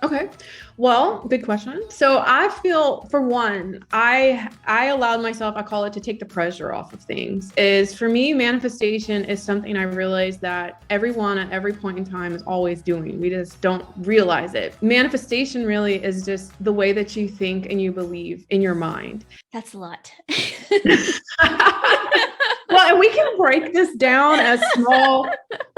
Okay. Well, good question. So I feel, for one, I allowed myself, I call it, to take the pressure off of things. Is for me, manifestation is something I realize that everyone at every point in time is always doing. We just don't realize it. Manifestation really is just the way that you think and you believe in your mind. That's a lot. Well, and we can break this down as small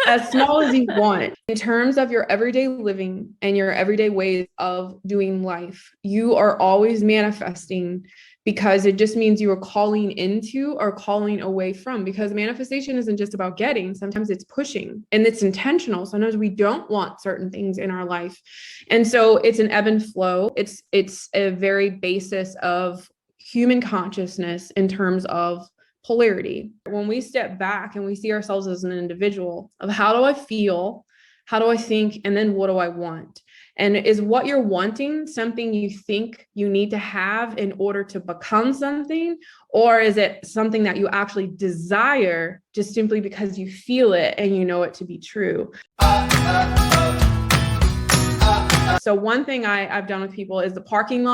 as you want. In terms of your everyday living and your everyday ways of doing life, you are always manifesting, because it just means you are calling into or calling away from, because manifestation isn't just about getting. Sometimes it's pushing, and it's intentional. Sometimes we don't want certain things in our life. And so it's an ebb and flow. It's a very basis of human consciousness in terms of polarity. When we step back and we see ourselves as an individual of how do I feel, how do I think, and then what do I want? And is what you're wanting something you think you need to have in order to become something? Or is it something that you actually desire just simply because you feel it and you know it to be true? So one thing I've done with people is the parking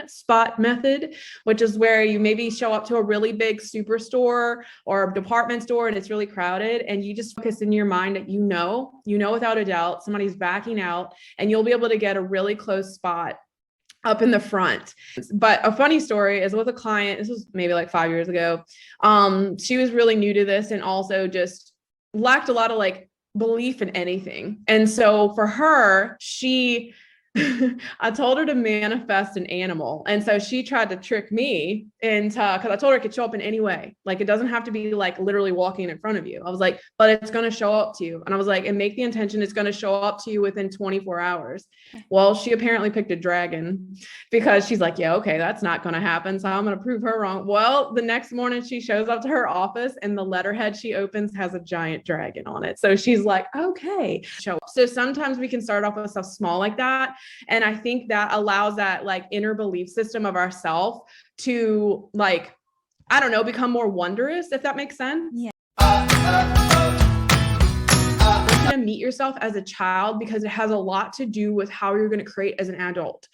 spot method, which is where you maybe show up to a really big superstore or a department store and it's really crowded, and you just focus in your mind that you know without a doubt somebody's backing out, and you'll be able to get a really close spot up in the front. But a funny story is with a client, this was maybe like 5 years ago. She was really new to this and also just lacked a lot of belief in anything. And so for her, I told her to manifest an animal. And so she tried to trick me into, because I told her it could show up in any way. Like, it doesn't have to be like literally walking in front of you. I was like, but it's going to show up to you. And I was like, and make the intention it's going to show up to you within 24 hours. Well, she apparently picked a dragon, because she's like, yeah, okay, that's not going to happen. So I'm going to prove her wrong. Well, the next morning she shows up to her office and the letterhead she opens has a giant dragon on it. So she's like, okay. So sometimes we can start off with stuff small like that. And I think that allows that inner belief system of ourselves to I don't know, become more wonderous, if that makes sense. Yeah. You're going to meet yourself as a child, because it has a lot to do with how you're going to create as an adult.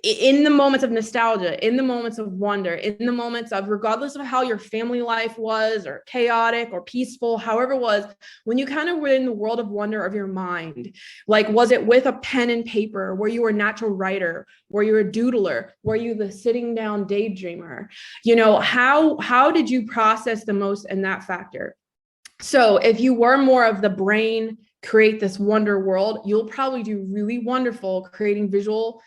In the moments of nostalgia, in the moments of wonder, in the moments of, regardless of how your family life was, or chaotic or peaceful, however it was, when you kind of were in the world of wonder of your mind, was it with a pen and paper? Were you a natural writer? Were you a doodler? Were you the sitting down daydreamer? How did you process the most in that factor? So if you were more of the brain, create this wonder world, you'll probably do really wonderful creating visual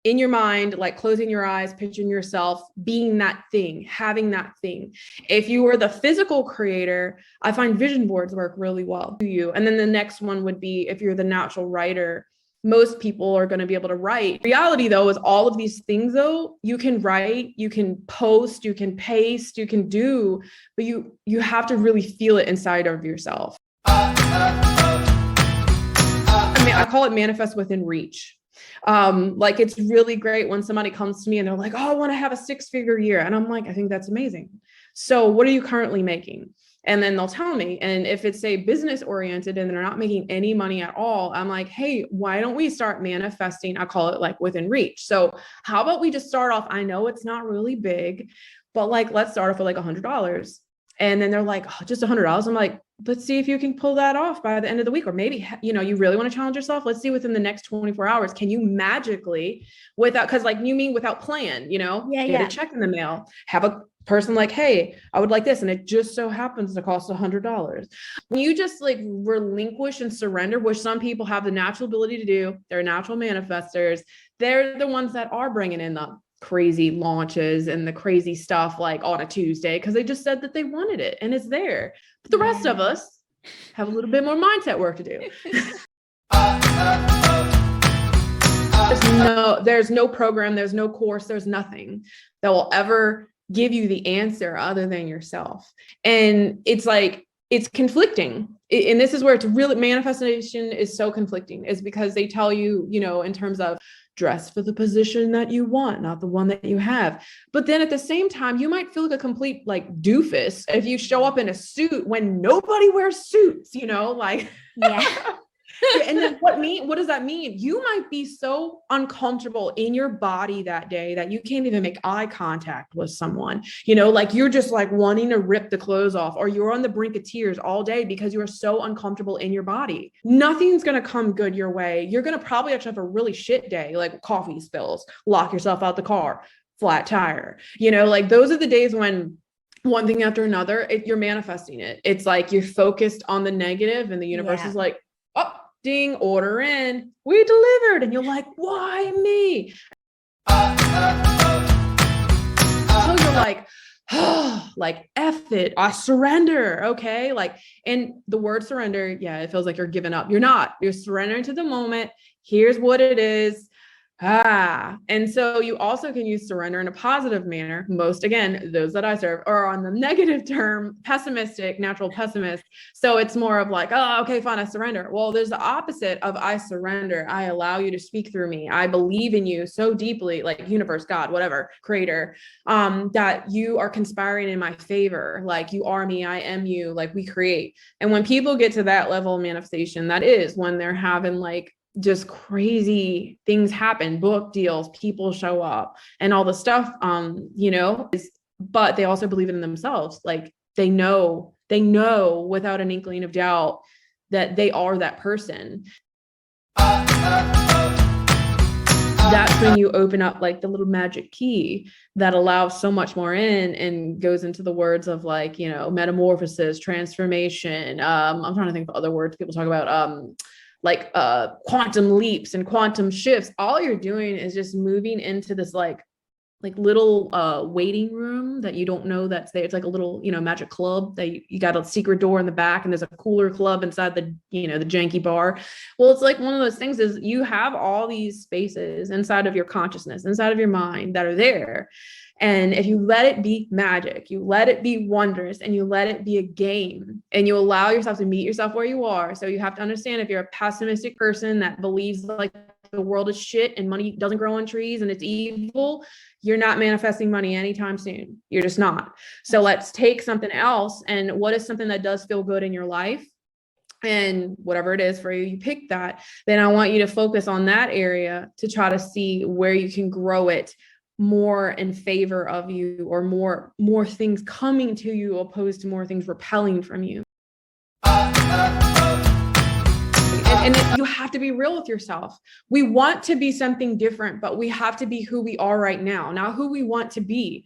in your mind, closing your eyes, picturing yourself being that thing, having that thing. If you were the physical creator, I find vision boards work really well for you. And then the next one would be, if you're the natural writer, most people are going to be able to write. Reality, though, is all of these things, though, you can write, you can post, you can paste, you can do, but you have to really feel it inside of yourself. I call it manifest within reach. It's really great when somebody comes to me and they're like, oh, I want to have a 6-figure year. And I'm like, I think that's amazing. So what are you currently making? And then they'll tell me. And if it's a business oriented and they're not making any money at all, I'm like, hey, why don't we start manifesting? I call it within reach. So how about we just start off? I know it's not really big, but let's start off with $100. And then they're like, oh, just $100. I'm like, let's see if you can pull that off by the end of the week. Or maybe, you really want to challenge yourself. Let's see within the next 24 hours, can you magically, without plan, get a check in the mail, have a person hey, I would like this. And it just so happens to cost $100. When you just relinquish and surrender, which some people have the natural ability to do, they're natural manifestors. They're the ones that are bringing in the crazy launches and the crazy stuff on a Tuesday, because they just said that they wanted it and it's there. But the rest of us have a little bit more mindset work to do. There's no program, there's no course, there's nothing that will ever give you the answer other than yourself. And it's conflicting. And this is where it's really, manifestation is so conflicting, is because they tell you, in terms of dress for the position that you want, not the one that you have. But then at the same time, you might feel like a complete doofus if you show up in a suit when nobody wears suits, Yeah. Yeah, and then what does that mean? You might be so uncomfortable in your body that day that you can't even make eye contact with someone. Like you're just like wanting to rip the clothes off, or you're on the brink of tears all day because you are so uncomfortable in your body. Nothing's going to come good your way. You're going to probably actually have a really shit day, like coffee spills, lock yourself out the car, flat tire. Like those are the days when one thing after another, you're manifesting it. It's like you're focused on the negative and the universe is like, oh, ding, order in, we delivered. And you're like, why me? So you're like, oh, like, F it, I surrender. Okay. Like, and the word surrender, yeah, it feels like you're giving up. You're not, you're surrendering to the moment. Here's what it is. And so you also can use surrender in a positive manner. Most, again, those that I serve are on the negative term, pessimistic, natural pessimist. So it's more of like, oh, okay, fine, I surrender. Well, there's the opposite of I surrender. I allow you to speak through me. I believe in you so deeply, like universe, God, whatever, creator, that you are conspiring in my favor. Like you are me, I am you, like we create. And when people get to that level of manifestation, that is when they're having like just crazy things happen, book deals, people show up and all the stuff, but they also believe it in themselves. Like they know without an inkling of doubt that they are that person. That's when you open up like the little magic key that allows so much more in and goes into the words of like, metamorphosis, transformation. I'm trying to think of other words people talk about, like quantum leaps and quantum shifts. All you're doing is just moving into this like little waiting room that you don't know that's there. It's like a little, magic club that you got a secret door in the back and there's a cooler club inside the, the janky bar. Well, it's like one of those things is you have all these spaces inside of your consciousness, inside of your mind that are there. And if you let it be magic, you let it be wondrous, and you let it be a game, and you allow yourself to meet yourself where you are. So you have to understand, if you're a pessimistic person that believes like the world is shit and money doesn't grow on trees and it's evil, you're not manifesting money anytime soon. You're just not. So let's take something else. And what is something that does feel good in your life? And whatever it is for you, you pick that. Then I want you to focus on that area to try to see where you can grow it more in favor of you, or more things coming to you opposed to more things repelling from you. And you have to be real with yourself. We want to be something different, but we have to be who we are right now, not who we want to be.